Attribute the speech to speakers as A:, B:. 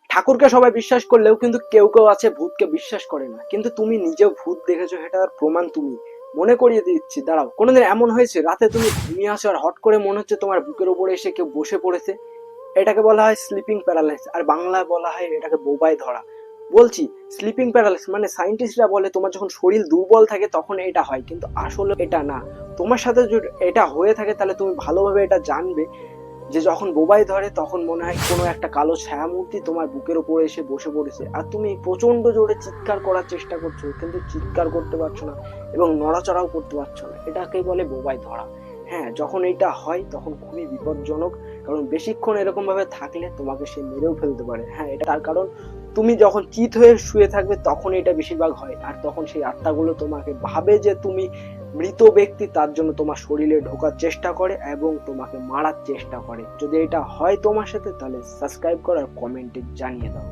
A: ঠাকুরকে সবাই বিশ্বাস করলেও কিন্তু কেউ কেউ আছে ভূতকে বিশ্বাস করে না। কিন্তু তুমি নিজেও ভূত দেখেছো, সেটার প্রমাণ তুমি। মনে করিয়ে দিচ্ছি, দাঁড়াও। কোনোদিন এমন হয়েছে রাতে তুমি ঘুমিয়ে আসো আর হট করে মনে হচ্ছে তোমার বুকের উপরে এসে কেউ বসে পড়েছে? এটাকে বলা হয় স্লিপিং প্যারালাইসিস, আর বাংলায় বলা হয় এটাকে বোবায় ধরা। বলছি, স্লিপিং প্যারালাইসিস মানে সায়েন্টিস্টরা বলে তোমার যখন শরীর দুর্বল থাকে তখন এটা হয়, কিন্তু আসলে এটা না। তোমার সাথে যদি এটা হয়ে থাকে তাহলে তুমি ভালোভাবে এটা জানবে যে যখন বোবাই ধরে তখন মনে হয় কোনো একটা কালো ছায়ামূর্তি তোমার বুকের উপরে এসে বসে পড়েছে, আর তুমি প্রচন্ড জোরে চিৎকার করার চেষ্টা করছো কিন্তু চিৎকার করতে পারছো না এবং নড়াচড়াও করতে পারছো না। এটাকেই বলে বোবাই ধরা। হ্যাঁ, যখন এটা হয় তখন খুবই বিপজ্জনক, কারণ বেশিক্ষণ এরকম ভাবে থাকলে তোমাকে সে মেরেও ফেলতে পারে। হ্যাঁ, এটা তার কারণ তুমি যখন চিত হয়ে শুয়ে থাকবে তখন এটা বেশিরভাগ হয়, আর তখন সেই আত্মাগুলো তোমাকে ভাবে যে তুমি মৃত ব্যক্তি, তার জন্য তোমার শরীরে ঢোকার চেষ্টা করে এবং তোমাকে মারার চেষ্টা করে। যদি এটা হয় তোমার সাথে তাহলে সাবস্ক্রাইব করো আর কমেন্টে জানিয়ে দাও।